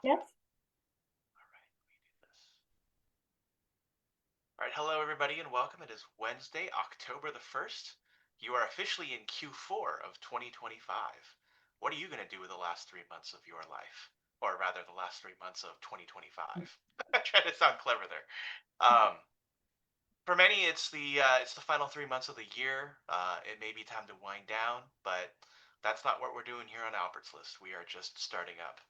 Yes. All right, let me do this. All right, hello everybody and welcome. It is Wednesday, October the 1st. You are officially in Q4 of 2025. What are you going to do with the last 3 months of your life? Or rather, the last 3 months of 2025. Trying to sound clever there. Um, for many, it's the final 3 months of the year. It may be time to wind down, but that's not what we're doing here on Albert's List. We are just starting up.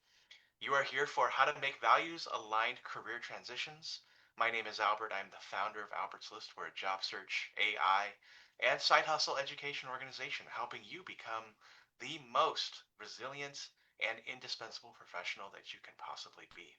You are here for how to make values aligned career transitions. My name is Albert. I'm the founder of Albert's List. We're a job search, AI, and side hustle education organization helping you become the most resilient and indispensable professional that you can possibly be.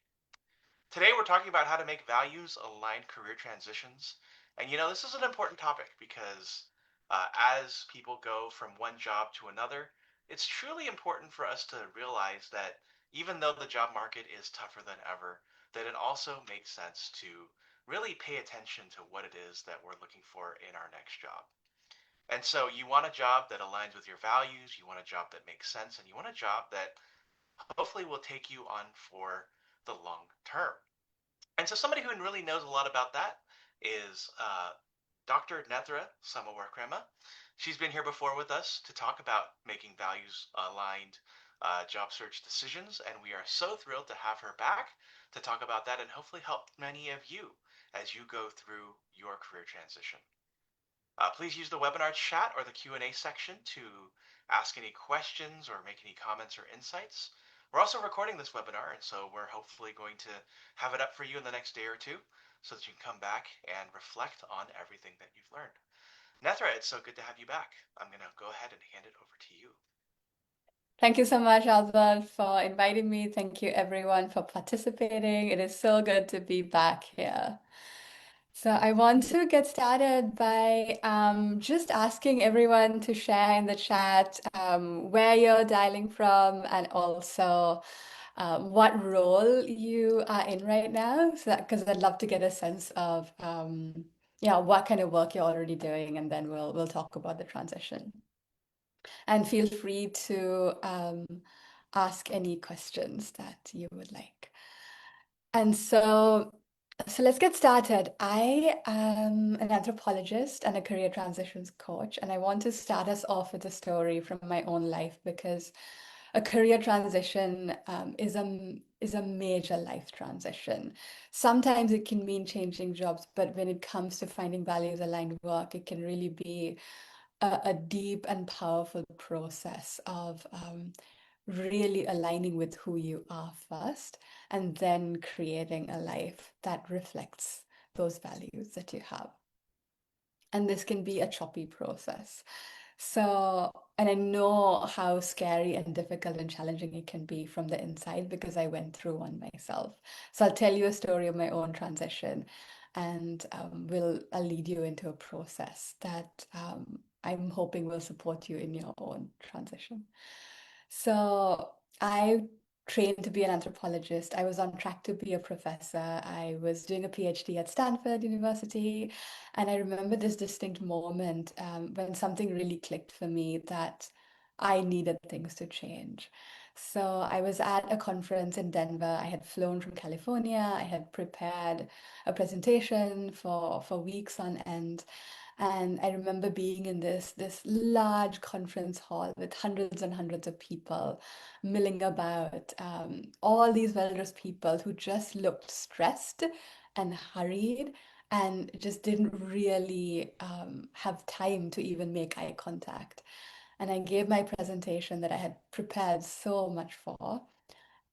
Today, we're talking about how to make values aligned career transitions. And this is an important topic because as people go from one job to another, it's truly important for us to realize that even though the job market is tougher than ever, that it also makes sense to really pay attention to what it is that we're looking for in our next job. And so you want a job that aligns with your values, you want a job that makes sense, and you want a job that hopefully will take you on for the long term. And so somebody who really knows a lot about that is Dr. Nethra Samrawickrema. She's been here before with us to talk about making values aligned job search decisions, and we are so thrilled to have her back to talk about that and hopefully help many of you as you go through your career transition. Please use the webinar chat or the Q&A section to ask any questions or make any comments or insights. We're also recording this webinar, and so we're hopefully going to have it up for you in the next day or two so that you can come back and reflect on everything that you've learned. Nethra, it's so good to have you back. I'm going to go ahead and hand it over to you. Thank you so much, Albert, for inviting me. Thank you, everyone, for participating. It is so good to be back here. So I want to get started by just asking everyone to share in the chat where you're dialing from and also what role you are in right now. So that because I'd love to get a sense of yeah, what kind of work you're already doing, and then we'll talk about the transition. And feel free to ask any questions that you would like. And so let's get started. I am an anthropologist and a career transitions coach, and I want to start us off with a story from my own life because a career transition is a major life transition. Sometimes it can mean changing jobs, but when it comes to finding values aligned work, it can really be a deep and powerful process of really aligning with who you are first and then creating a life that reflects those values that you have. And this can be a choppy process. So, and I know how scary and difficult and challenging it can be from the inside because I went through one myself. So I'll tell you a story of my own transition and I'll lead you into a process that I'm hoping will support you in your own transition. So I trained to be an anthropologist. I was on track to be a professor. I was doing a PhD at Stanford University. And I remember this distinct moment when something really clicked for me that I needed things to change. So I was at a conference in Denver. I had flown from California. I had prepared a presentation for weeks on end. And I remember being in this large conference hall with hundreds and hundreds of people milling about, all these well-dressed people who just looked stressed and hurried and just didn't really have time to even make eye contact. And I gave my presentation that I had prepared so much for.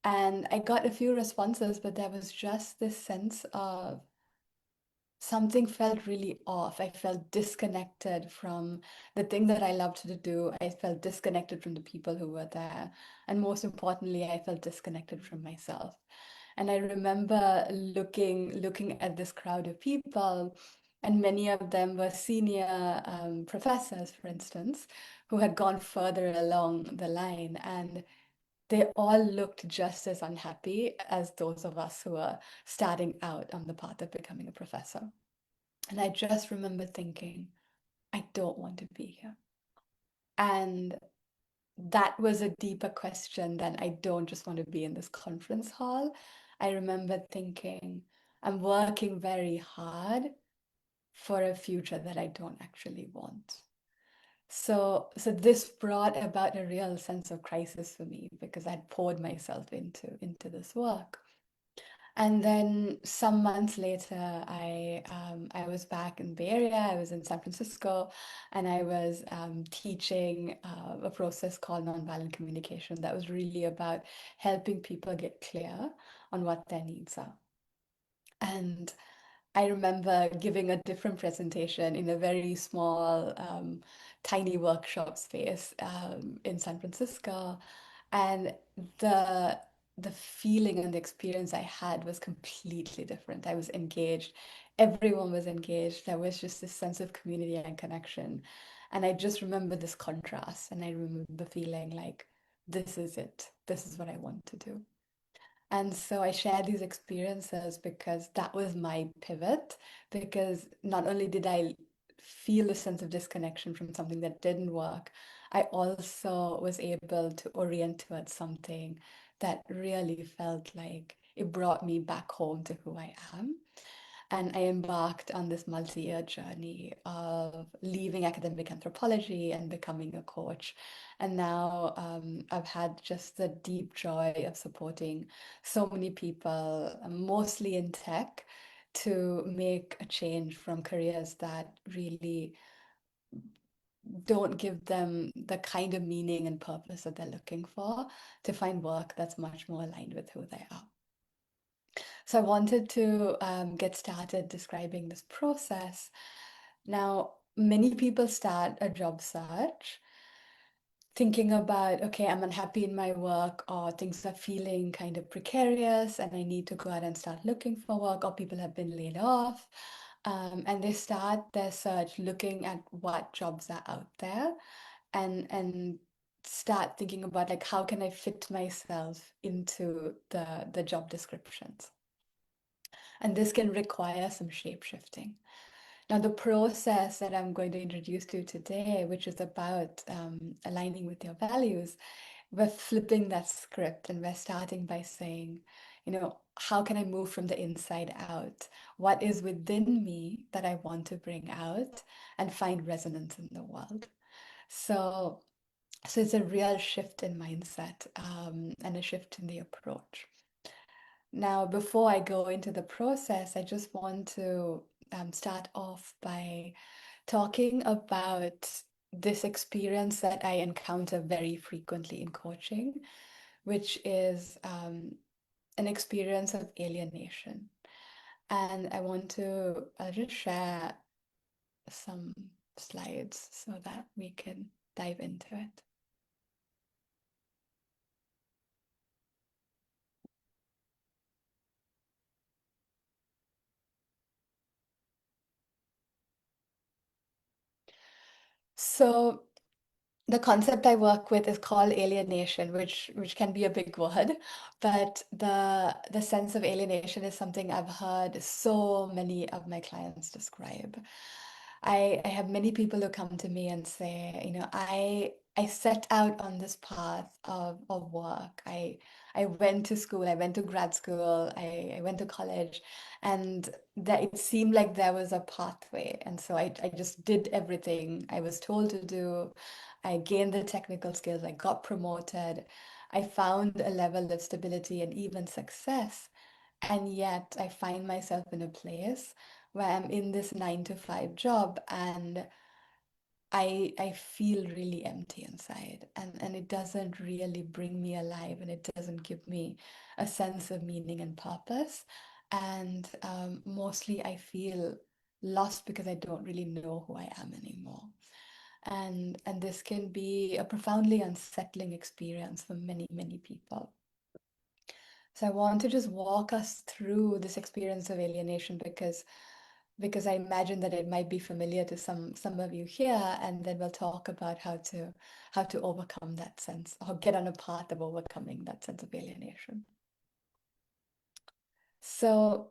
And I got a few responses, but there was just this sense of something felt really off. I felt disconnected from the thing that I loved to do. I felt disconnected from the people who were there. And most importantly, I felt disconnected from myself. And I remember looking at this crowd of people, and many of them were senior professors, for instance, who had gone further along the line. And they all looked just as unhappy as those of us who are starting out on the path of becoming a professor. And I just remember thinking, I don't want to be here. And that was a deeper question than I don't just want to be in this conference hall. I remember thinking, I'm working very hard for a future that I don't actually want. So this brought about a real sense of crisis for me because I'd poured myself into this work. And then some months later, I was back in the Bay Area. I was in San Francisco, and I was teaching a process called nonviolent communication that was really about helping people get clear on what their needs are. And I remember giving a different presentation in a very small, tiny workshop space in San Francisco, and the the feeling and the experience I had was completely different. I was engaged. Everyone was engaged. There was just this sense of community and connection. And I just remember this contrast, and I remember feeling like, this is it. This is what I want to do. And so I share these experiences because that was my pivot. Because not only did I feel a sense of disconnection from something that didn't work, I also was able to orient towards something that really felt like it brought me back home to who I am. And I embarked on this multi-year journey of leaving academic anthropology and becoming a coach. And now I've had just the deep joy of supporting so many people, mostly in tech, to make a change from careers that really don't give them the kind of meaning and purpose that they're looking for, to find work that's much more aligned with who they are. So I wanted to get started describing this process. Now, many people start a job search thinking about, okay, I'm unhappy in my work, or things are feeling kind of precarious, and I need to go out and start looking for work, or people have been laid off. And they start their search looking at what jobs are out there, and start thinking about, like, how can I fit myself into the job descriptions. And this can require some shape shifting. Now, the process that I'm going to introduce to you today, which is about aligning with your values, we're flipping that script, and we're starting by saying, how can I move from the inside out? What is within me that I want to bring out and find resonance in the world? So, so it's a real shift in mindset, and a shift in the approach. Now, before I go into the process, I just want to start off by talking about this experience that I encounter very frequently in coaching, which is an experience of alienation. And I'll just share some slides so that we can dive into it. So, the concept I work with is called alienation, which can be a big word, but the sense of alienation is something I've heard so many of my clients describe. I have many people who come to me and say, I set out on this path of work. I went to school, I went to grad school, I went to college, and that it seemed like there was a pathway. And so I just did everything I was told to do. I gained the technical skills, I got promoted, I found a level of stability and even success. And yet I find myself in a place where I'm in this 9 to 5 job, and I feel really empty inside, and it doesn't really bring me alive, and it doesn't give me a sense of meaning and purpose. And mostly I feel lost because I don't really know who I am anymore. And this can be a profoundly unsettling experience for many, many people. So I want to just walk us through this experience of alienation because I imagine that it might be familiar to some of you here, and then we'll talk about how to overcome that sense, or get on a path of overcoming that sense of alienation. So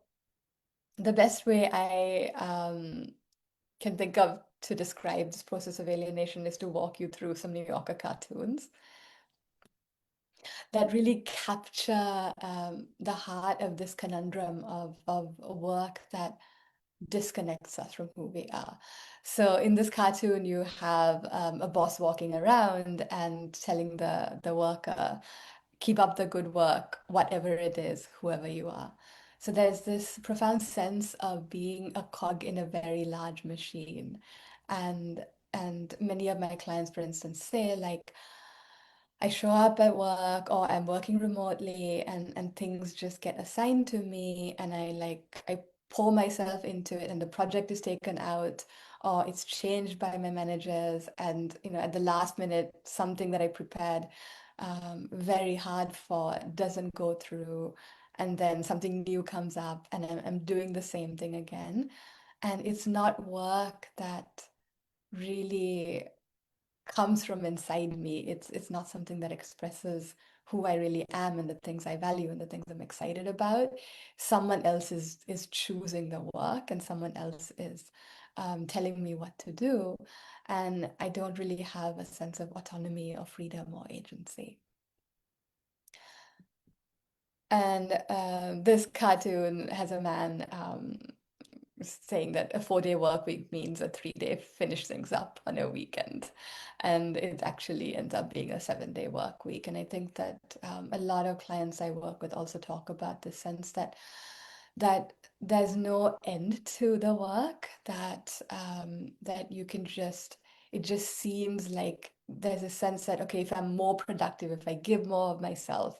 the best way I can think of to describe this process of alienation is to walk you through some New Yorker cartoons. that really capture the heart of this conundrum of work that disconnects us from who we are. So in this cartoon, you have a boss walking around and telling the worker, keep up the good work, whatever it is, whoever you are. So there's this profound sense of being a cog in a very large machine. And and many of my clients, for instance, say like, I show up at work or I'm working remotely and things just get assigned to me and I pour myself into it and the project is taken out or it's changed by my managers and at the last minute something that I prepared very hard for doesn't go through and then something new comes up and I'm doing the same thing again and it's not work that really comes from inside me. It's not something that expresses who I really am and the things I value and the things I'm excited about. Someone else is choosing the work and someone else is telling me what to do. And I don't really have a sense of autonomy or freedom or agency. And this cartoon has a man saying that a 4-day work week means a 3-day finish things up on a weekend. And it actually ends up being a 7-day work week. And I think that a lot of clients I work with also talk about the sense that there's no end to the work, that you can just, it just seems like there's a sense that, okay, if I'm more productive, if I give more of myself,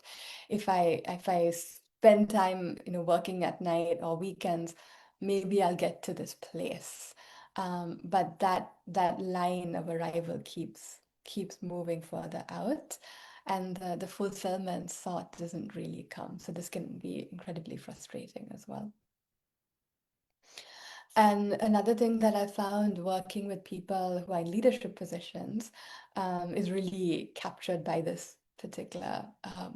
if I spend time, working at night or weekends, maybe I'll get to this place. But that line of arrival keeps moving further out, and the fulfillment thought doesn't really come. So this can be incredibly frustrating as well. And another thing that I found working with people who are in leadership positions is really captured by this particular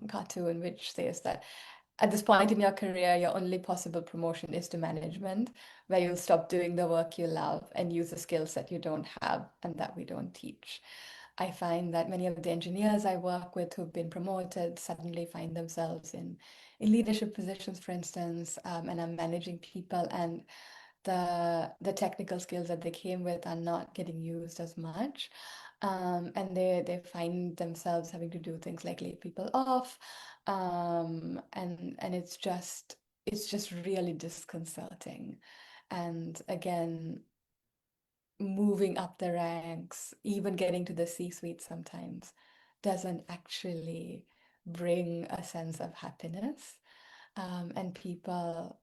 cartoon, which says that at this point in your career, your only possible promotion is to management, where you'll stop doing the work you love and use the skills that you don't have and that we don't teach. I find that many of the engineers I work with who've been promoted suddenly find themselves in leadership positions, for instance, and are managing people, and the technical skills that they came with are not getting used as much. And they find themselves having to do things like lay people off. And it's just really disconcerting. And again, moving up the ranks, even getting to the C-suite sometimes, doesn't actually bring a sense of happiness. And people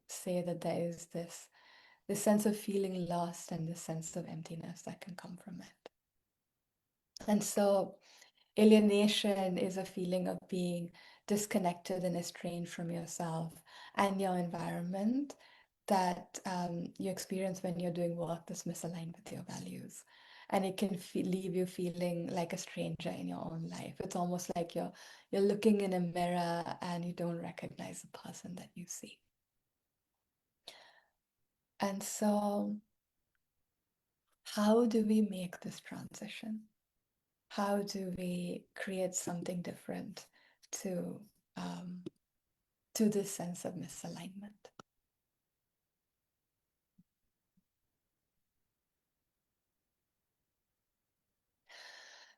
say that there is this sense of feeling lost and this sense of emptiness that can come from it. And so alienation is a feeling of being disconnected and estranged from yourself and your environment that you experience when you're doing work that's misaligned with your values. And it can leave you feeling like a stranger in your own life. It's almost like you're looking in a mirror and you don't recognize the person that you see. And so, how do we make this transition? How do we create something different to um, to this sense of misalignment?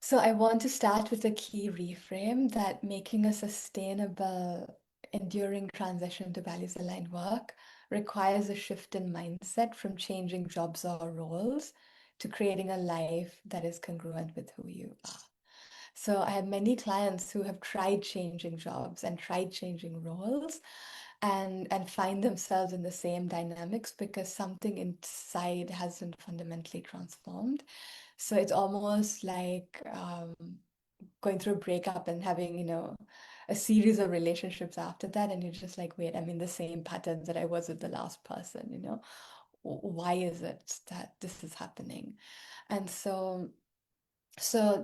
So I want to start with a key reframe that making a sustainable, enduring transition to values-aligned work requires a shift in mindset from changing jobs or roles to creating a life that is congruent with who you are. So I have many clients who have tried changing jobs and tried changing roles and find themselves in the same dynamics because something inside hasn't fundamentally transformed. So it's almost like going through a breakup and having, a series of relationships after that, and you're just like, wait, I'm in the same patterns that I was with the last person, Why is it that this is happening? And so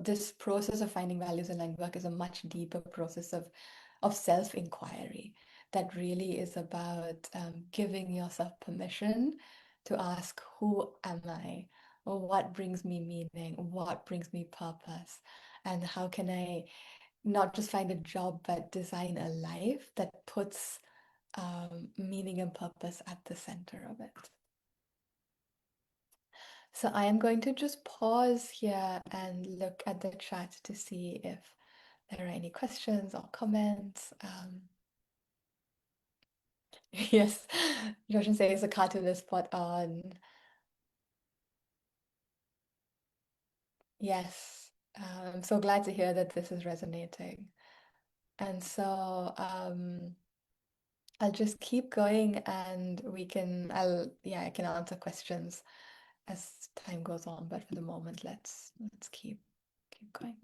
this process of finding values aligned work is a much deeper process of self-inquiry that really is about giving yourself permission to ask, who am I? Or what brings me meaning? What brings me purpose? And how can I not just find a job, but design a life that puts meaning and purpose at the center of it. So I am going to just pause here and look at the chat to see if there are any questions or comments. Yes, Joshin says the cartoon is spot on. Yes, I'm so glad to hear that this is resonating. And so I'll just keep going and I can answer questions as time goes on, but for the moment, let's keep going.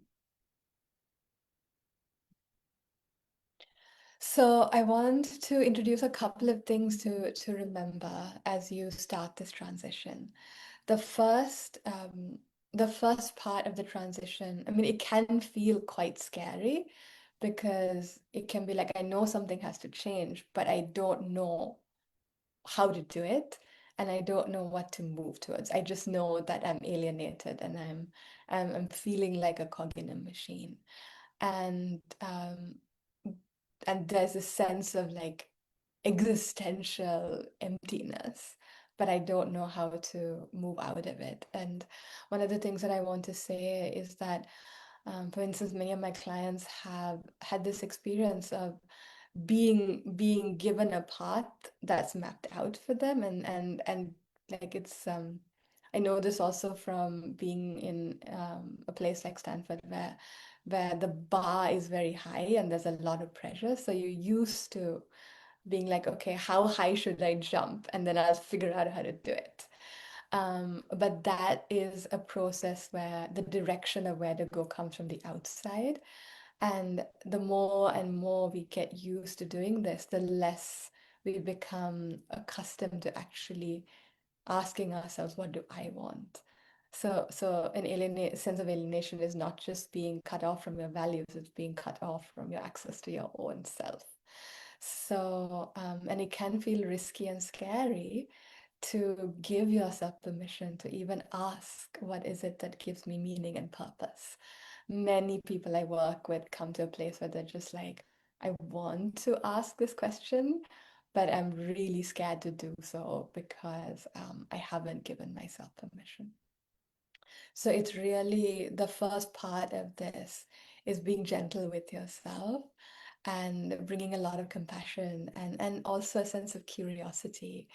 So I want to introduce a couple of things to remember as you start this transition. The first, the first part of the transition, I mean, it can feel quite scary because it can be like, I know something has to change, but I don't know how to do it, and I don't know what to move towards. I just know that I'm alienated and I'm feeling like a cog in a machine. And and there's a sense of like existential emptiness, but I don't know how to move out of it. And one of the things that I want to say is that, for instance, many of my clients have had this experience of being given a path that's mapped out for them, and like it's I know this also from being in a place like Stanford where the bar is very high and there's a lot of pressure. So you're used to being like, okay, how high should I jump? And then I'll figure out how to do it. But that is a process where the direction of where to go comes from the outside. And the more and more we get used to doing this, the less we become accustomed to actually asking ourselves, what do I want? So an sense of alienation is not just being cut off from your values, it's being cut off from your access to your own self. So, and it can feel risky and scary to give yourself permission to even ask, what is it that gives me meaning and purpose? Many people I work with come to a place where they're just like, I want to ask this question, but I'm really scared to do so because I haven't given myself permission. So it's really the first part of this is being gentle with yourself and bringing a lot of compassion and also a sense of curiosity,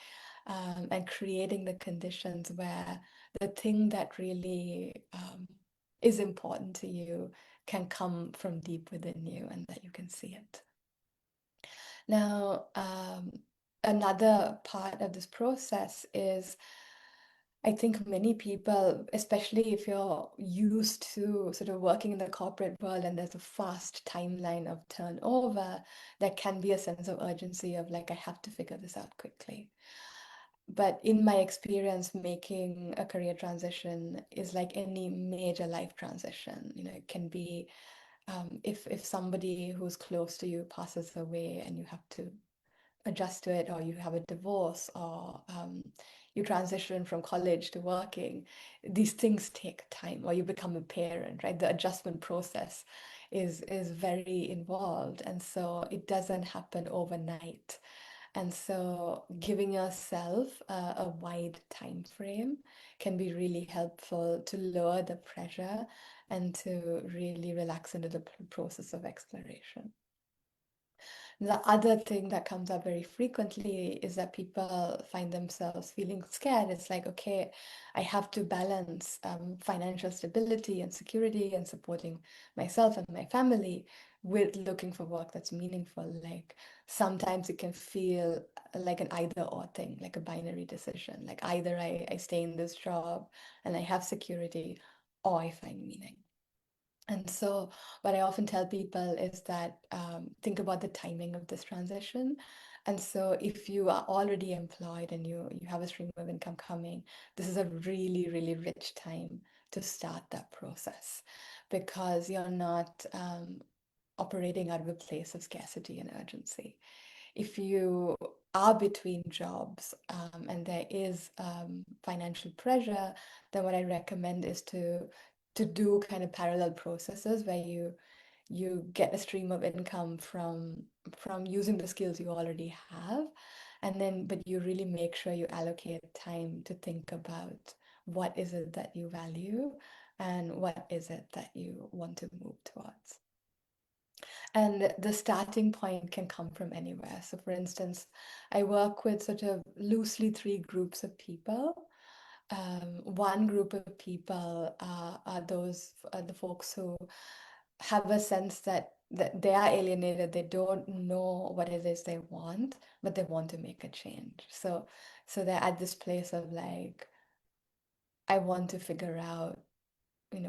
and creating the conditions where the thing that really is important to you can come from deep within you and that you can see it. Now, another part of this process is, I think many people, especially if you're used to sort of working in the corporate world and there's a fast timeline of turnover, there can be a sense of urgency of like, I have to figure this out quickly. But in my experience, making a career transition is like any major life transition. You know, it can be if somebody who's close to you passes away and you have to adjust to it, or you have a divorce, or you transition from college to working, these things take time, or you become a parent, right? The adjustment process is very involved, and so it doesn't happen overnight. And so giving yourself a wide time frame can be really helpful to lower the pressure and to really relax into the process of exploration. The other thing that comes up very frequently is that people find themselves feeling scared. It's like, okay, I have to balance financial stability and security and supporting myself and my family with looking for work that's meaningful. Like sometimes it can feel like an either or thing, like a binary decision. Like either I stay in this job and I have security, or I find meaning. And so, what I often tell people is that think about the timing of this transition. And so, if you are already employed and you have a stream of income coming, this is a really, really rich time to start that process because you're not operating out of a place of scarcity and urgency. If you are between jobs and there is financial pressure, then what I recommend is to do kind of parallel processes where you get a stream of income from using the skills you already have. And then, but you really make sure you allocate time to think about what is it that you value and what is it that you want to move towards. And the starting point can come from anywhere. So, for instance, I work with sort of loosely three groups of people. One group of people are the folks who have a sense that they are alienated. They don't know what it is they want, but they want to make a change. So they're at this place of like, I want to figure out,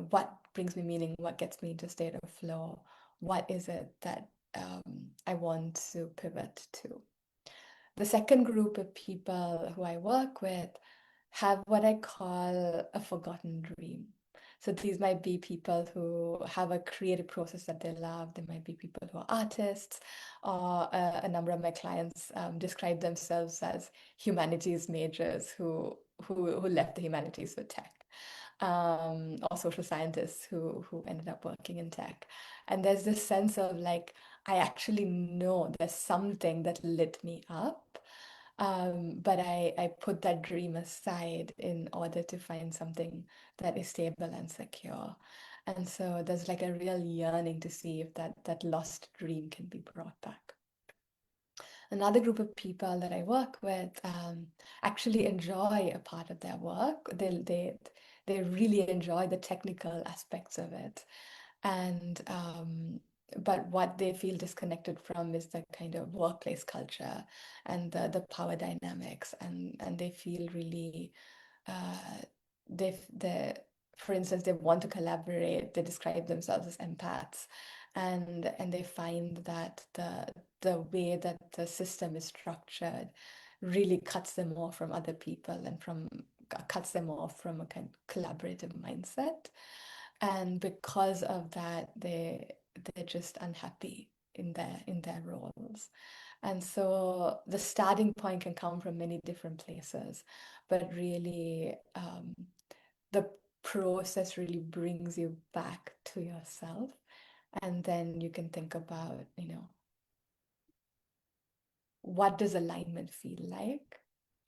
what brings me meaning, what gets me into a state of flow, what is it that I want to pivot to. The second group of people who I work with have what I call a forgotten dream. So these might be people who have a creative process that they love. There might be people who are artists, or a number of my clients describe themselves as humanities majors who left the humanities for tech, or social scientists who ended up working in tech. And there's this sense of like, I actually know there's something that lit me up, but I put that dream aside in order to find something that is stable and secure. And so there's like a real yearning to see if that lost dream can be brought back. Another group of people that I work with actually enjoy a part of their work. They really enjoy the technical aspects of it, and but what they feel disconnected from is the kind of workplace culture and the power dynamics, and they feel really uh, they for instance, they want to collaborate. They describe themselves as empaths, and they find that the way that the system is structured really cuts them off from other people and cuts them off from a kind of collaborative mindset. And because of that, they're just unhappy in their roles. And so the starting point can come from many different places, but really the process really brings you back to yourself. And then you can think about, what does alignment feel like?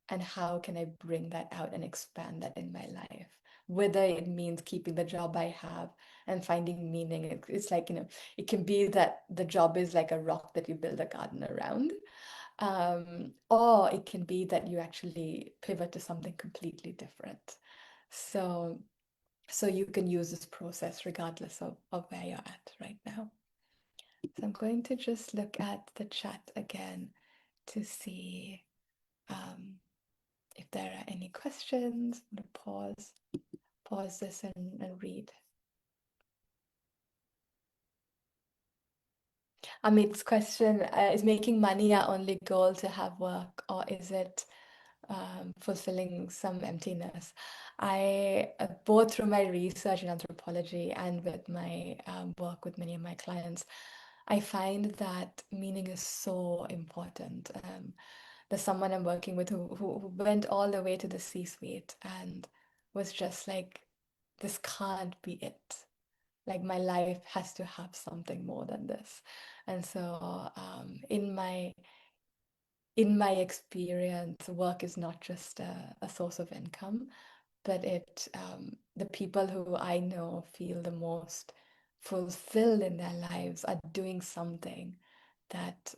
And how can I bring that out and expand that in my life? Whether it means keeping the job I have and finding meaning. It's like, it can be that the job is like a rock that you build a garden around. Or it can be that you actually pivot to something completely different. So, so you can use this process regardless of where you're at right now. So I'm going to just look at the chat again to see if there are any questions. I'm going to pause this and read. Amit's question, is making money our only goal to have work, or is it fulfilling some emptiness? Both through my research in anthropology and with my work with many of my clients, I find that meaning is so important. There's someone I'm working with who went all the way to the C-suite and was just like, this can't be it. Like my life has to have something more than this. And so in my experience, work is not just a source of income, but the people who I know feel the most fulfilled in their lives are doing something that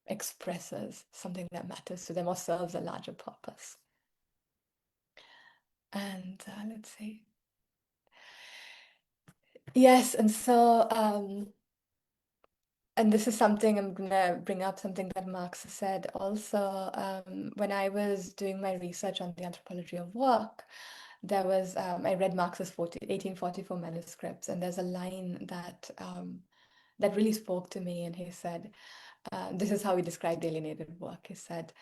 expresses something that matters to them or serves a larger purpose. And let's see. Yes, and so and this is something I'm gonna bring up, something that Marx said also. When I was doing my research on the anthropology of work, there was I read Marx's 1844 manuscripts, and there's a line that really spoke to me, and he said, this is how he described alienated work. He said,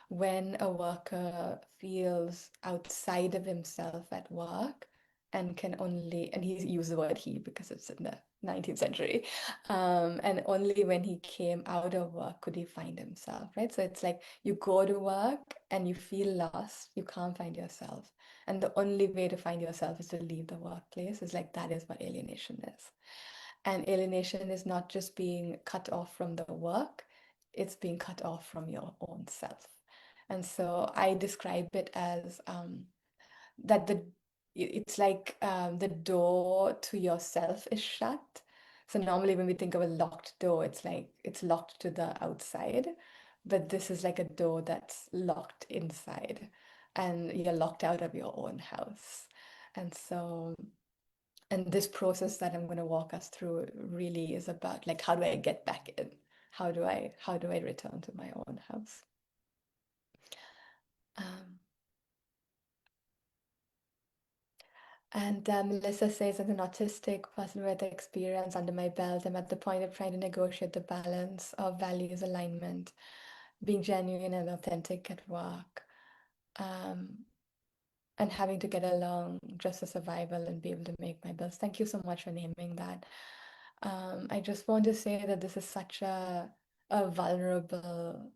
when a worker feels outside of himself at work and he used the word he because it's in the 19th century, and only when he came out of work could he find himself, right? So it's like you go to work and you feel lost, you can't find yourself. And the only way to find yourself is to leave the workplace. It's like that is what alienation is. And alienation is not just being cut off from the work, it's being cut off from your own self. And so I describe it as that it's like the door to yourself is shut. So normally when we think of a locked door, it's like it's locked to the outside, but this is like a door that's locked inside, and you're locked out of your own house. And so, and this process that I'm going to walk us through really is about like how do I get back in? How do I return to my own house? Um, And Melissa says, as an autistic person with experience under my belt, I'm at the point of trying to negotiate the balance of values alignment, being genuine and authentic at work, um, and having to get along just for survival and be able to make my bills. Thank you so much for naming that. I just want to say that this is such a vulnerable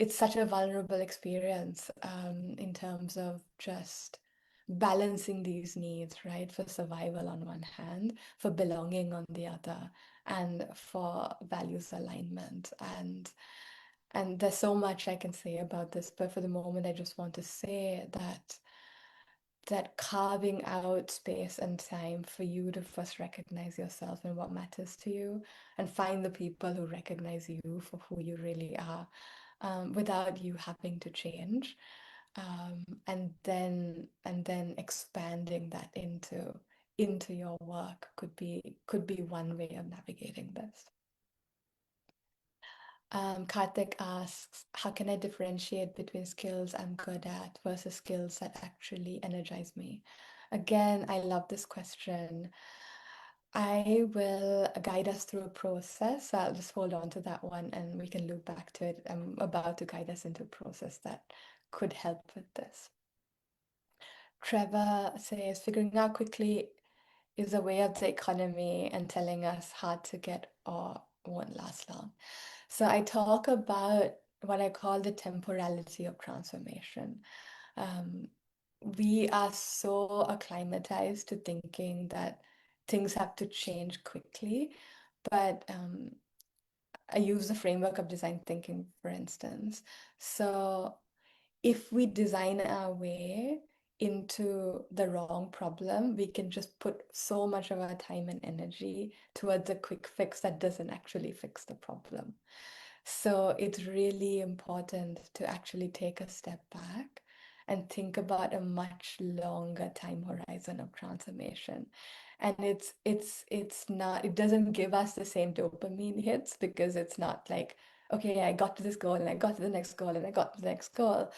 it's such a vulnerable experience in terms of just balancing these needs, right? For survival on one hand, for belonging on the other, and for values alignment. And there's so much I can say about this, but for the moment, I just want to say that carving out space and time for you to first recognize yourself and what matters to you, and find the people who recognize you for who you really are, without you having to change, and then expanding that into your work could be one way of navigating this. Karthik asks, how can I differentiate between skills I'm good at versus skills that actually energize me? Again, I love this question. I will guide us through a process. So I'll just hold on to that one and we can loop back to it. I'm about to guide us into a process that could help with this. Trevor says, figuring out quickly is a way of the economy and telling us hard to get or won't last long. So I talk about what I call the temporality of transformation. Um, we are so acclimatized to thinking that things have to change quickly, but I use the framework of design thinking, for instance. So if we design our way into the wrong problem, we can just put so much of our time and energy towards a quick fix that doesn't actually fix the problem. So it's really important to actually take a step back and think about a much longer time horizon of transformation. And it's not, it doesn't give us the same dopamine hits because it's not like, okay, I got to this goal and I got to the next goal and I got to the next goal.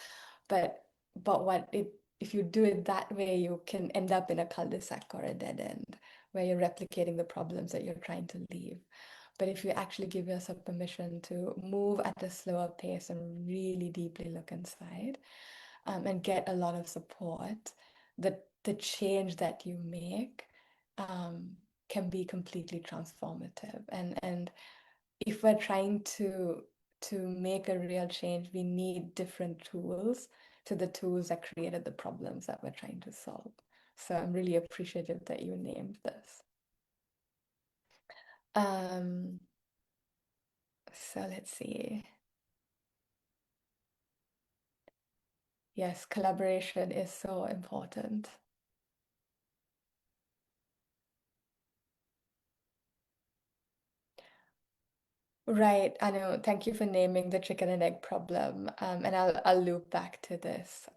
But what it if you do it that way, you can end up in a cul-de-sac or a dead end where you're replicating the problems that you're trying to leave. But if you actually give yourself permission to move at a slower pace and really deeply look inside, and get a lot of support, the change that you make um, can be completely transformative. And if we're trying to make a real change, we need different tools to the tools that created the problems that we're trying to solve. So I'm really appreciative that you named this. Um, so let's see. Yes, collaboration is so important. Right, I know. Thank you for naming the chicken and egg problem. And I'll loop back to this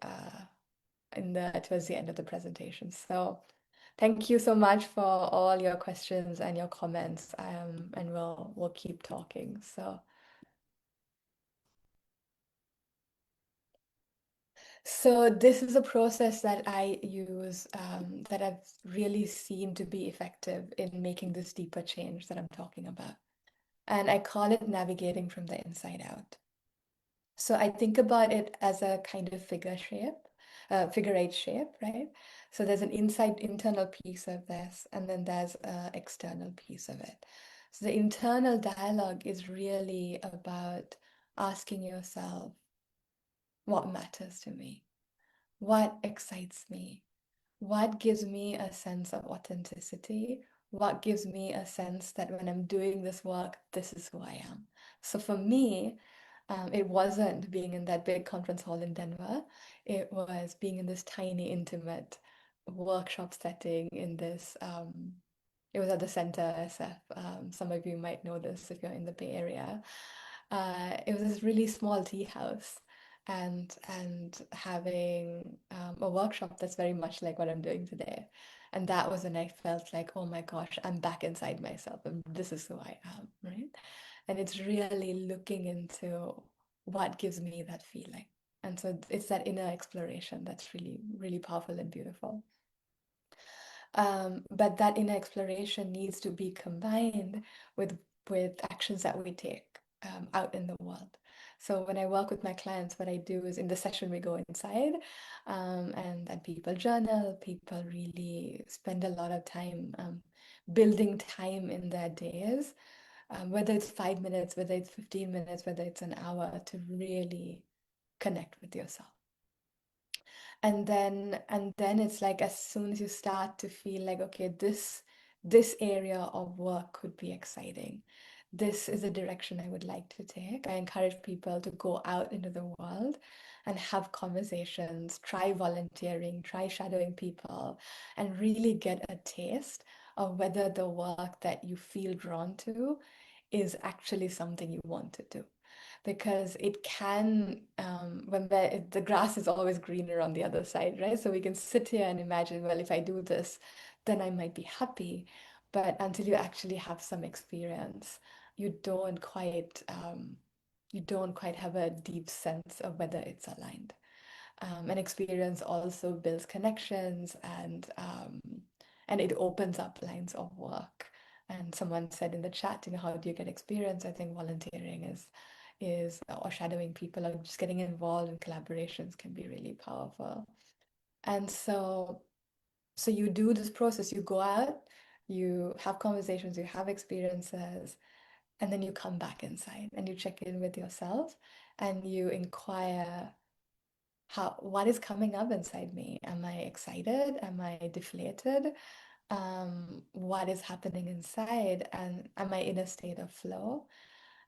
in the towards the end of the presentation. So thank you so much for all your questions and your comments. And we'll keep talking. So this is a process that I use that I've really seen to be effective in making this deeper change that I'm talking about. And I call it navigating from the inside out. So I think about it as a kind of figure eight shape, right? So there's an internal piece of this, and then there's an external piece of it. So the internal dialogue is really about asking yourself, what matters to me? What excites me? what gives me a sense of authenticity? What gives me a sense that when I'm doing this work, this is who I am? So for me, it wasn't being in that big conference hall in Denver. It was being in this tiny, intimate workshop setting in this. It was at the Center SF. Some of you might know this if you're in the Bay Area. It was this really small tea house, and having a workshop that's very much like what I'm doing today. And that was when I felt like, oh my gosh, I'm back inside myself, and this is who I am, right? And it's really looking into what gives me that feeling. And so it's that inner exploration that's really, really powerful and beautiful. But that inner exploration needs to be combined with actions that we take out in the world. So when I work with my clients, what I do is in the session we go inside, and people journal. People really spend a lot of time building time in their days, whether it's 5 minutes, whether it's 15 minutes, whether it's an hour, to really connect with yourself. And then it's like as soon as you start to feel like, okay, this area of work could be exciting. This is a direction I would like to take. I encourage people to go out into the world and have conversations, try volunteering, try shadowing people, and really get a taste of whether the work that you feel drawn to is actually something you want to do, because it can, when the grass is always greener on the other side, right? So we can sit here and imagine, well, if I do this, then I might be happy. But until you actually have some experience, you don't quite, you don't quite have a deep sense of whether it's aligned. And experience also builds connections, and it opens up lines of work. And someone said in the chat, how do you get experience? I think volunteering is or shadowing people or just getting involved in collaborations can be really powerful. And so you do this process, you go out, you have conversations, you have experiences, and then you come back inside and you check in with yourself and you inquire, what is coming up inside me? Am I excited? Am I deflated? What is happening inside? And am I in a state of flow?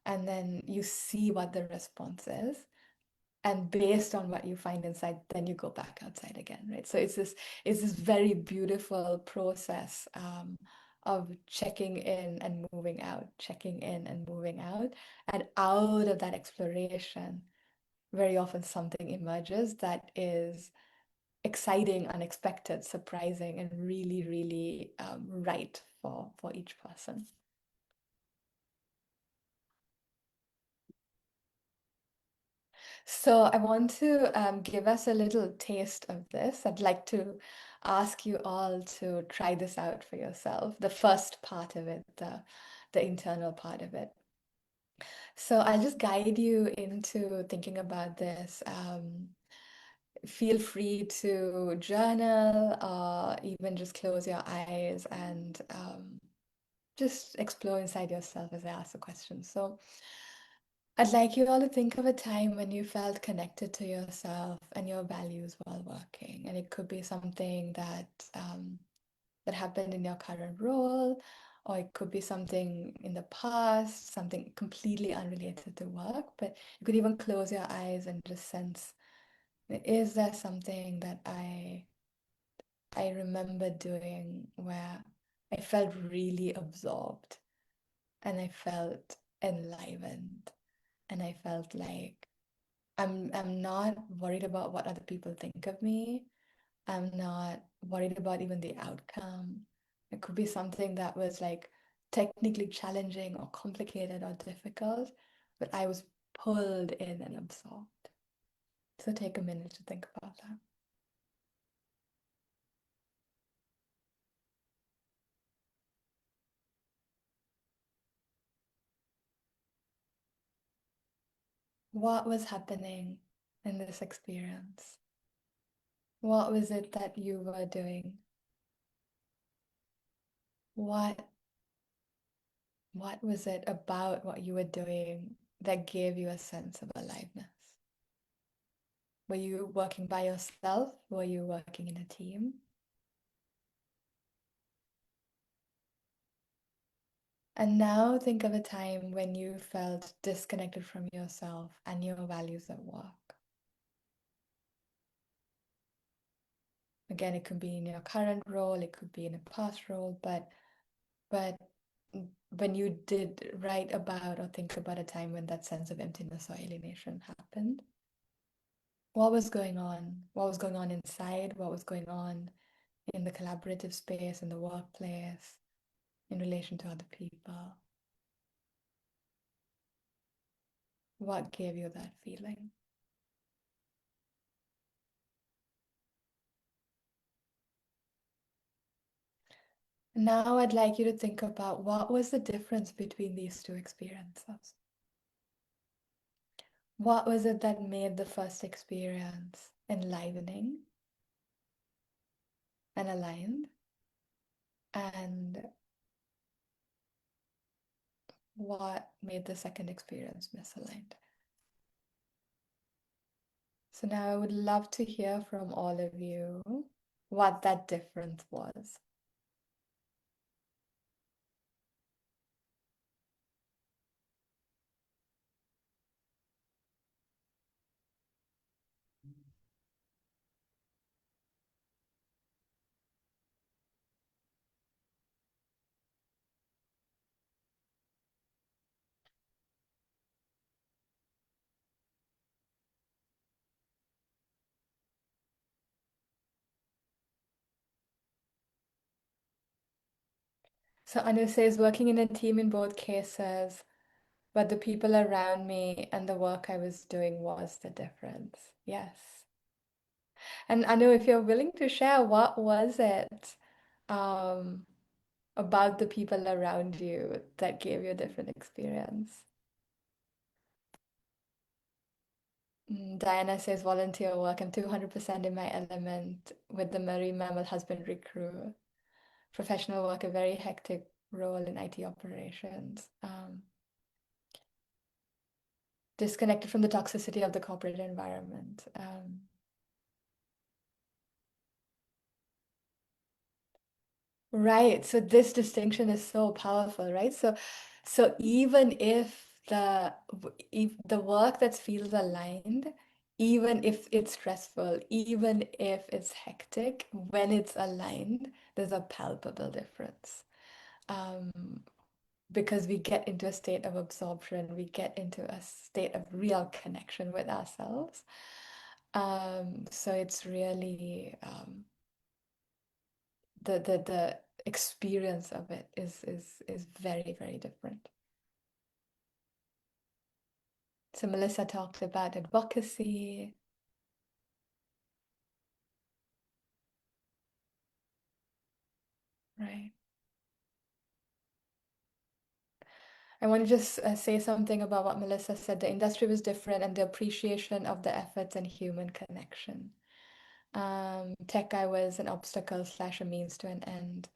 And then you see what the response is. And based on what you find inside, then you go back outside again, right? So it's this very beautiful process of checking in and moving out, checking in and moving out. And out of that exploration, very often something emerges that is exciting, unexpected, surprising, and really, really right for each person. So I want to give us a little taste of this. I'd like to ask you all to try this out for yourself. The first part of it, the internal part of it. So I'll just guide you into thinking about this. Feel free to journal or even just close your eyes and just explore inside yourself as I ask the question. So I'd like you all to think of a time when you felt connected to yourself and your values while working. And it could be something that happened in your current role, or it could be something in the past, something completely unrelated to work. But you could even close your eyes and just sense, is there something that I remember doing where I felt really absorbed and I felt enlivened and I felt like I'm not worried about what other people think of me. I'm not worried about even the outcome. It could be something that was like technically challenging or complicated or difficult, but I was pulled in and absorbed. So take a minute to think about that. What was happening in this experience? What was it that you were doing? What what was it about what you were doing that gave you a sense of aliveness? Were you working by yourself? Were you working in a team? And now think of a time when you felt disconnected from yourself and your values at work. Again, it could be in your current role, it could be in a past role, but when you did write about or think about a time when that sense of emptiness or alienation happened, what was going on? What was going on inside? What was going on in the collaborative space, in the workplace, in relation to other people? What gave you that feeling? Now I'd like you to think about what was the difference between these two experiences. What was it that made the first experience enlivening and aligned? And what made the second experience misaligned? So now I would love to hear from all of you what that difference was. So Anu says working in a team in both cases, but the people around me and the work I was doing was the difference. Yes. And Anu, if you're willing to share, what was it um, about the people around you that gave you a different experience? Diana says volunteer work. I'm 200% in my element with the marine mammal husbandry crew. Professional work, a very hectic role in IT operations. Disconnected from the toxicity of the corporate environment. Right. So this distinction is so powerful, right? So even if the work that feels aligned, even if it's stressful, even if it's hectic, when it's aligned, there's a palpable difference. Um, because we get into a state of absorption, we get into a state of real connection with ourselves. So it's really the experience of it is very, very different. So Melissa talked about advocacy, right? I want to just say something about what Melissa said. The industry was different and the appreciation of the efforts and human connection. Tech I was an obstacle slash a means to an end,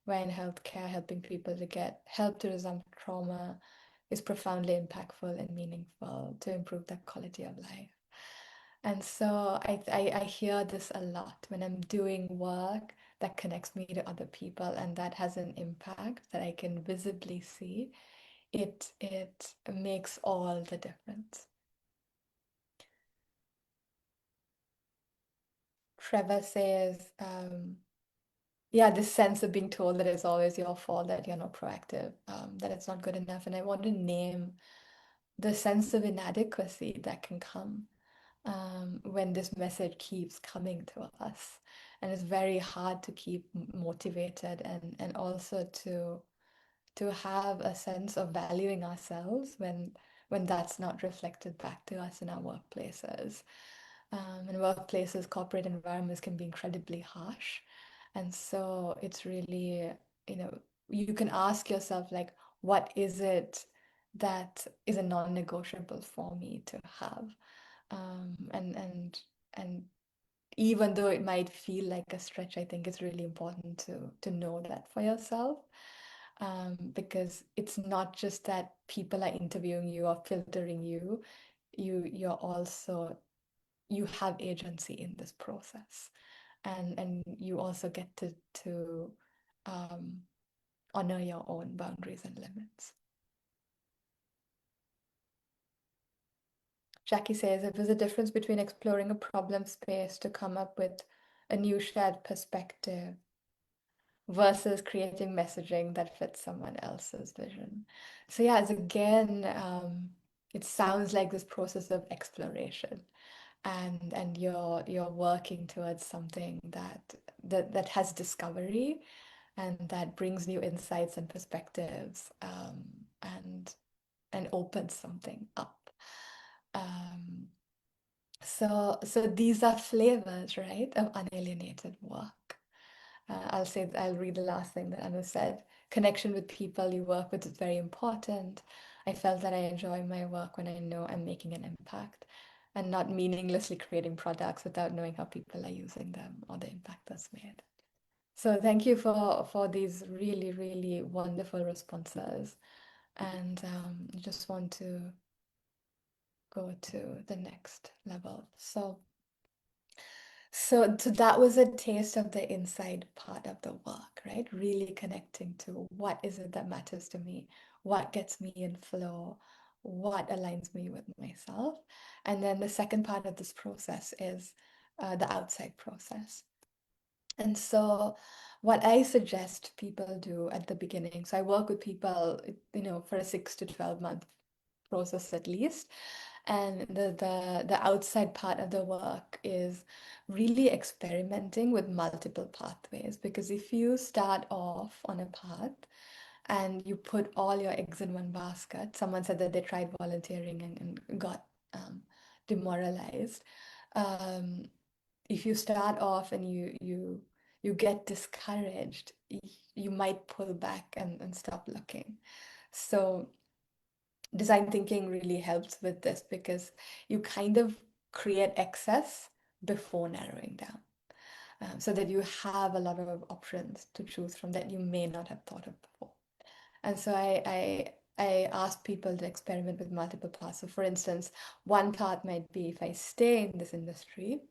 where in healthcare, helping people to get help to resolve trauma is profoundly impactful and meaningful to improve their quality of life. And so I hear this a lot when I'm doing work that connects me to other people and that has an impact that I can visibly see. It makes all the difference. Trevor says, yeah, this sense of being told that it's always your fault, that you're not proactive, that it's not good enough. And I want to name the sense of inadequacy that can come when this message keeps coming to us. And it's very hard to keep motivated and also to have a sense of valuing ourselves when that's not reflected back to us in our workplaces. In workplaces, corporate environments can be incredibly harsh. And so it's really, you know, you can ask yourself, like, what is it that is a non-negotiable for me to have? Um, and and and even though it might feel like a stretch, I think it's really important to know that for yourself. Because it's not just that people are interviewing you or filtering you, you're also you have agency in this process. And you also get to um, honor your own boundaries and limits. Jackie says, if there's a difference between exploring a problem space to come up with a new shared perspective versus creating messaging that fits someone else's vision. So yeah, it's again, it sounds like this process of exploration, and you're working towards something that has discovery and that brings new insights and perspectives, and opens something up. Um, so these are flavors, right, of unalienated work. I'll read the last thing that Anu said. Connection with people you work with is very important. I felt that I enjoy my work when I know I'm making an impact and not meaninglessly creating products without knowing how people are using them or the impact that's made. So thank you for these really, really wonderful responses. And I just want to go to the next level. So that was a taste of the inside part of the work, right? Really connecting to what is it that matters to me, what gets me in flow, what aligns me with myself. And then the second part of this process is the outside process. And so what I suggest people do at the beginning, so I work with people, for a 6 to 12 month process at least. And the outside part of the work is really experimenting with multiple pathways. Because if you start off on a path and you put all your eggs in one basket, someone said that they tried volunteering and got demoralized. Um, if you start off and you get discouraged, you might pull back and stop looking. So design thinking really helps with this because you kind of create excess before narrowing down, so that you have a lot of options to choose from that you may not have thought of before. And so I ask people to experiment with multiple paths. So for instance, one path might be, if I stay in this industry,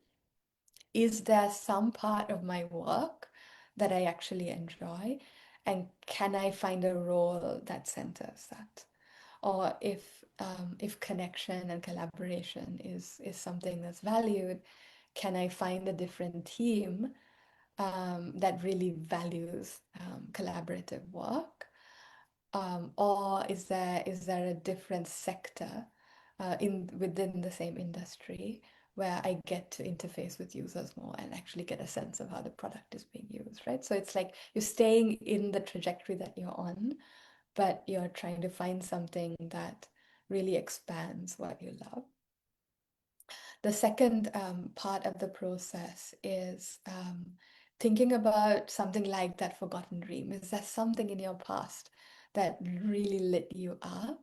is there some part of my work that I actually enjoy? And can I find a role that centers that? Or if connection and collaboration is something that's valued, can I find a different team that really values collaborative work? Or is there a different sector in within the same industry where I get to interface with users more and actually get a sense of how the product is being used, right? So it's like you're staying in the trajectory that you're on, but you're trying to find something that really expands what you love. The second part of the process is thinking about something like that forgotten dream. Is there something in your past that really lit you up,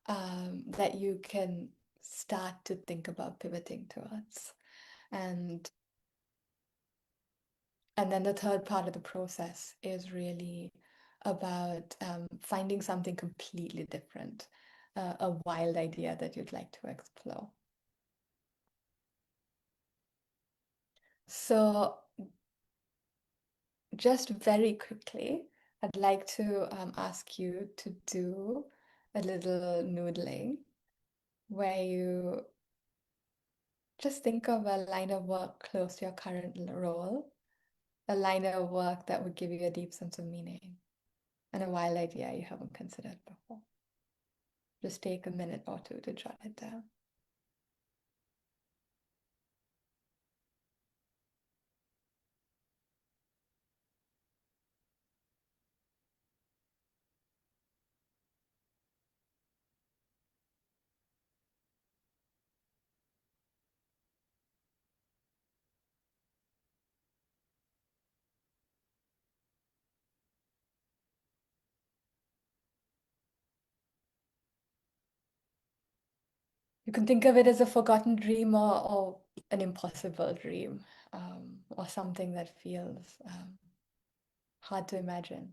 that you can start to think about pivoting towards? And and then the third part of the process is really about finding something completely different, a wild idea that you'd like to explore. So just very quickly, I'd like to ask you to do a little noodling where you just think of a line of work close to your current role, a line of work that would give you a deep sense of meaning, and a wild idea you haven't considered before. Just take a minute or two to jot it down. You can think of it as a forgotten dream, or an impossible dream, or something that feels hard to imagine.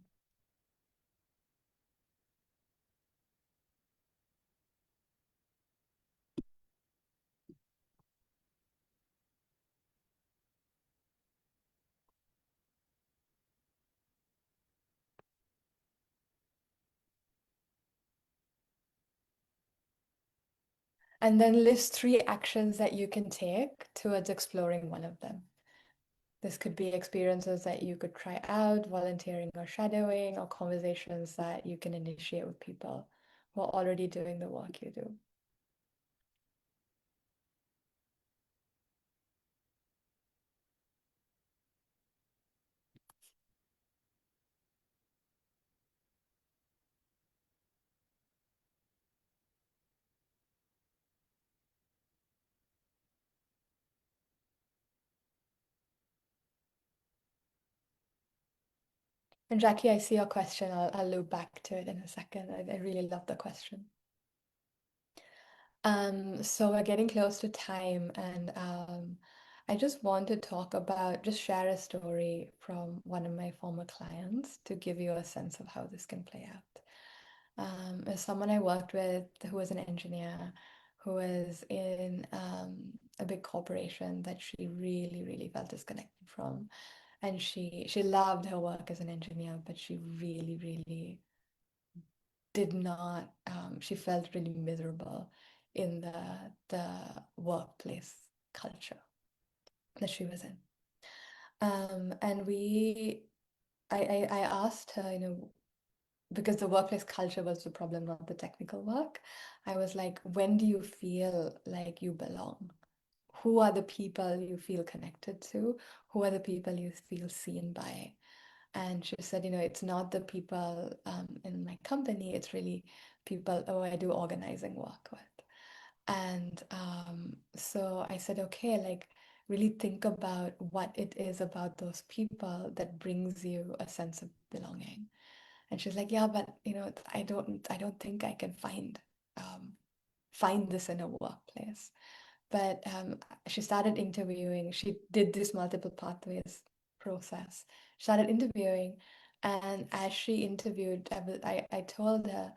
And then list three actions that you can take towards exploring one of them. This could be experiences that you could try out, volunteering or shadowing, or conversations that you can initiate with people who are already doing the work you do. And Jackie, I see your question. I'll loop back to it in a second. I really love the question. So we're getting close to time, and I just want to talk about, just share a story from one of my former clients to give you a sense of how this can play out. As someone I worked with who was an engineer, who was in a big corporation that she really, really felt disconnected from. And she loved her work as an engineer, but she really, really did not, she felt really miserable in the workplace culture that she was in. And I asked her, because the workplace culture was the problem, not the technical work. I was like, when do you feel like you belong? Who are the people you feel connected to? Who are the people you feel seen by? And she said, it's not the people in my company, it's really people who I do organizing work with. And so I said, okay, like really think about what it is about those people that brings you a sense of belonging. And she's like, yeah, but I don't think I can find this in a workplace. But she started interviewing. She did this multiple pathways process. She started interviewing, and as she interviewed, I told her,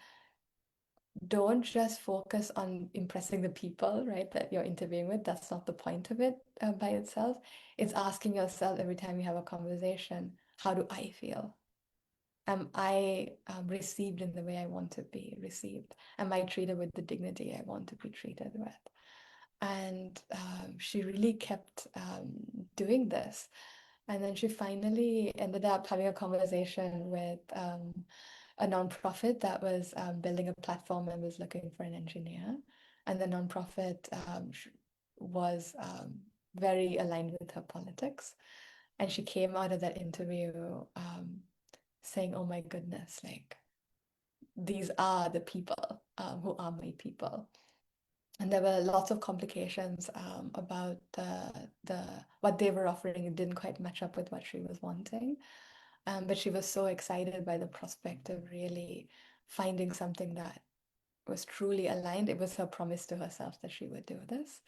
don't just focus on impressing the people, right, that you're interviewing with. That's not the point of it by itself. It's asking yourself every time you have a conversation, how do I feel? Am I received in the way I want to be received? Am I treated with the dignity I want to be treated with? And she really kept doing this. And then she finally ended up having a conversation with a nonprofit that was building a platform and was looking for an engineer. And the nonprofit was very aligned with her politics. And she came out of that interview saying, oh my goodness, like these are the people who are my people. And there were lots of complications about the what they were offering. It didn't quite match up with what she was wanting. But she was so excited by the prospect of really finding something that was truly aligned. It was her promise to herself that she would do this,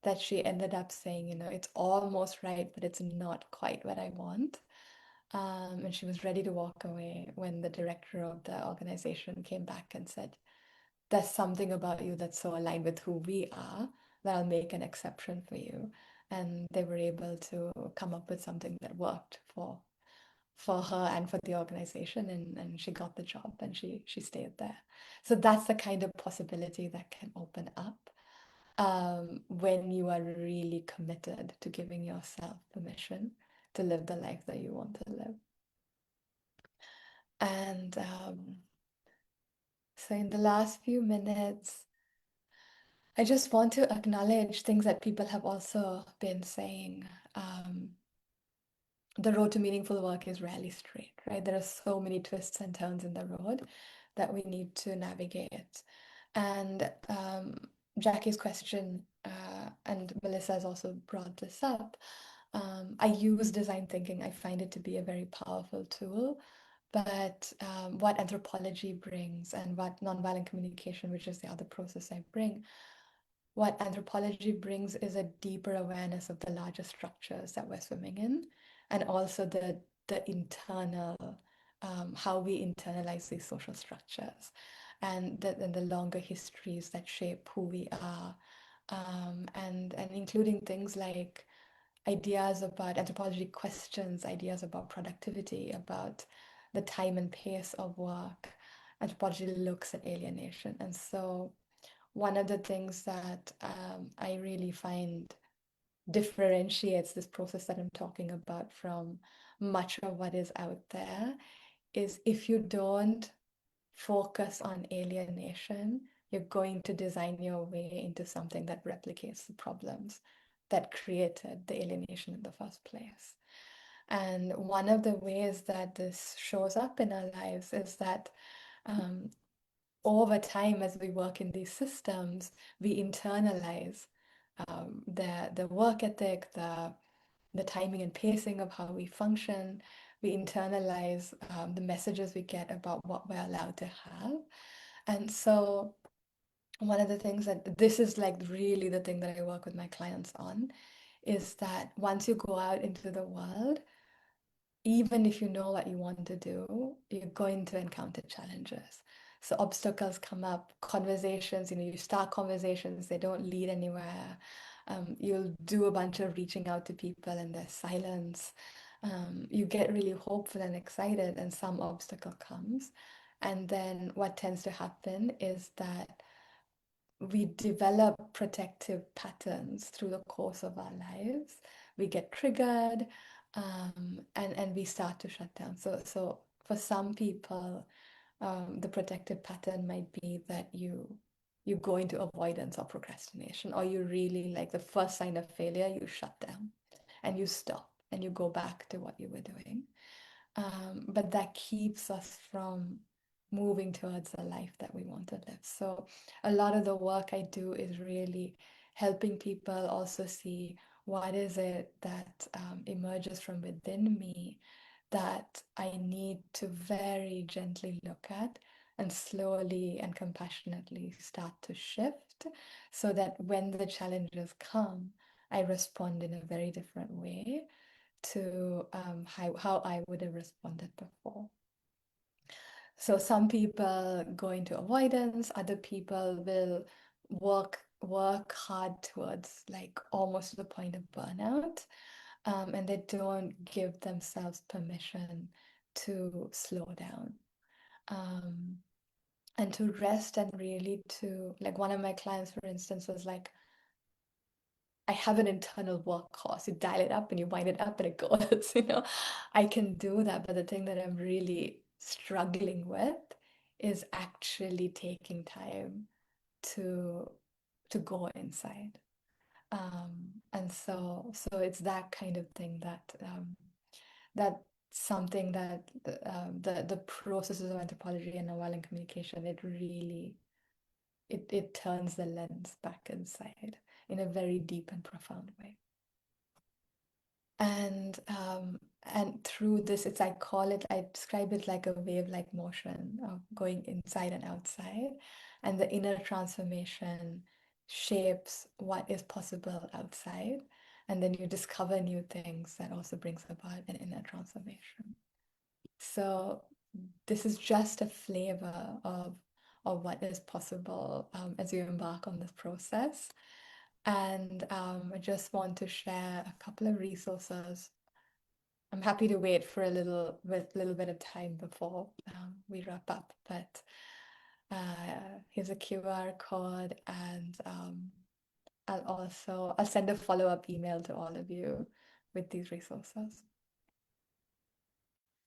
that she ended up saying, it's almost right, but it's not quite what I want. And she was ready to walk away when the director of the organization came back and said, there's something about you that's so aligned with who we are that I'll make an exception for you. And they were able to come up with something that worked for her and for the organization, and she got the job and she stayed there. So that's the kind of possibility that can open up when you are really committed to giving yourself permission to live the life that you want to live. And so in the last few minutes, I just want to acknowledge things that people have also been saying. The road to meaningful work is rarely straight, right? There are so many twists and turns in the road that we need to navigate. And Jackie's question, and Melissa has also brought this up. I use design thinking. I find it to be a very powerful tool. But what anthropology brings and what nonviolent communication, which is the other process I bring, what anthropology brings is a deeper awareness of the larger structures that we're swimming in, and also the internal, how we internalize these social structures, and the longer histories that shape who we are, and including things like ideas about anthropology questions, ideas about productivity, about the time and pace of work. Anthropology looks at alienation, and so one of the things that I really find differentiates this process that I'm talking about from much of what is out there is if you don't focus on alienation, you're going to design your way into something that replicates the problems that created the alienation in the first place. And one of the ways that this shows up in our lives is that um, over time, as we work in these systems, we internalize the work ethic, the timing and pacing of how we function. We internalize the messages we get about what we're allowed to have. And so, one of the things that this is like really the thing that I work with my clients on is that once you go out into the world, even if you know what you want to do, you're going to encounter challenges. So obstacles come up, conversations, you start conversations, they don't lead anywhere. You'll do a bunch of reaching out to people and there's silence. You get really hopeful and excited, and some obstacle comes. And then what tends to happen is that we develop protective patterns through the course of our lives. We get triggered, and we start to shut down. So for some people, the protective pattern might be that you go into avoidance or procrastination, or you really like the first sign of failure, you shut down and you stop and you go back to what you were doing. But that keeps us from moving towards the life that we want to live. So a lot of the work I do is really helping people also see what is it that emerges from within me that I need to very gently look at and slowly and compassionately start to shift so that when the challenges come, I respond in a very different way to how I would have responded before. So some people go into avoidance, other people will work hard towards like almost to the point of burnout, and they don't give themselves permission to slow down. Um, and to rest and really to like one of my clients, for instance, was like, I have an internal workhorse. You dial it up and you wind it up and it goes, I can do that. But the thing that I'm really struggling with is actually taking time to to go inside. And so it's that kind of thing that something that the processes of anthropology and nonviolent communication, it really it turns the lens back inside in a very deep and profound way. And through this, I describe it like a wave-like motion of going inside and outside, and the inner transformation shapes what is possible outside, and then you discover new things that also brings about an inner transformation. So this is just a flavor of what is possible as you embark on this process. And I just want to share a couple of resources. I'm happy to wait for with a little bit of time before we wrap up, but here's a QR code, and I'll send a follow-up email to all of you with these resources.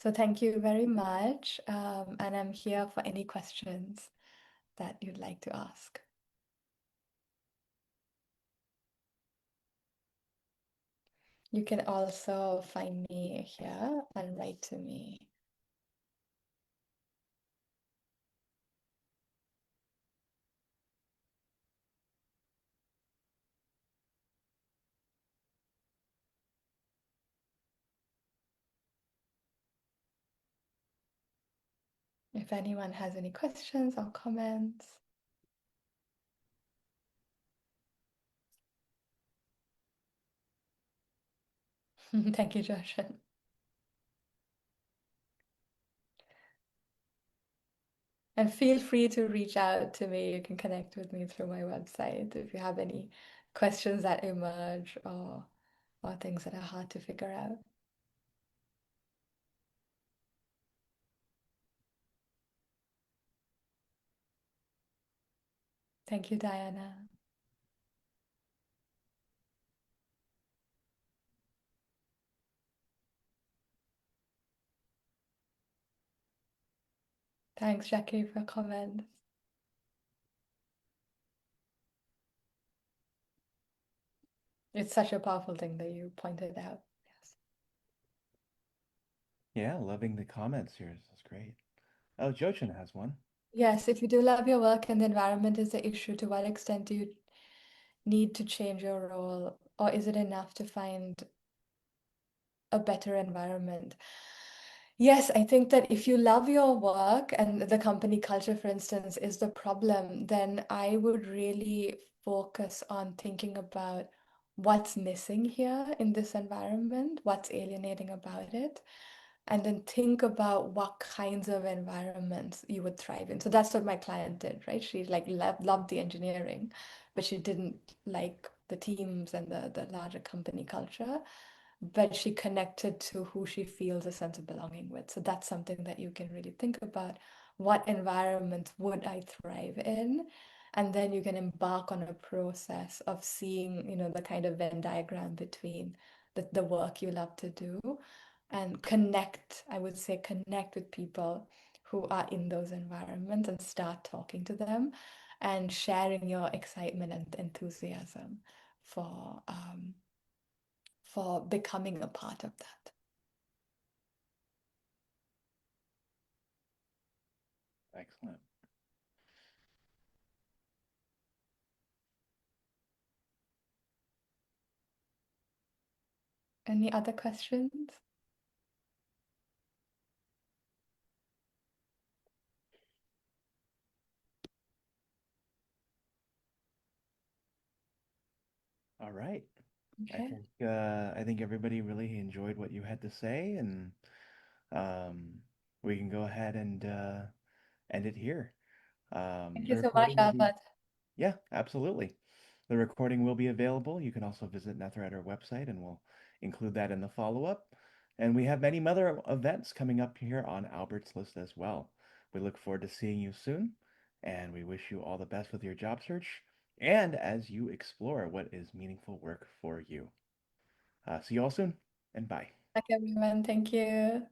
So thank you very much, and I'm here for any questions that you'd like to ask. You can also find me here and write to me. If anyone has any questions or comments. Thank you, Josh. And feel free to reach out to me. You can connect with me through my website if you have any questions that emerge or things that are hard to figure out. Thank you, Diana. Thanks, Jackie, for comments. It's such a powerful thing that you pointed out. Yes. Yeah, loving the comments here. That's great. Oh, Joshin has one. Yes, if you do love your work and the environment is the issue, to what extent do you need to change your role, or is it enough to find a better environment? Yes, I think that if you love your work and the company culture, for instance, is the problem, then I would really focus on thinking about what's missing here in this environment, what's alienating about it, and then think about what kinds of environments you would thrive in. So that's what my client did, right? She like loved the engineering, but she didn't like the teams and the larger company culture, but she connected to who she feels a sense of belonging with. So that's something that you can really think about. What environment would I thrive in? And then you can embark on a process of seeing, the kind of Venn diagram between the work you love to do and connect, I would say, connect with people who are in those environments and start talking to them and sharing your excitement and enthusiasm for becoming a part of that. Excellent. Any other questions? All right. Okay. I think everybody really enjoyed what you had to say, and um, we can go ahead and end it here. Thank The you so much, recording will be, Albert. yeah, absolutely. The recording will be available. You can also visit Nethra at our website, and we'll include that in the follow-up. And we have many other events coming up here on Albert's list as well. We look forward to seeing you soon, and we wish you all the best with your job search and as you explore what is meaningful work for you. See you all soon, and bye. Bye, everyone. Thank you.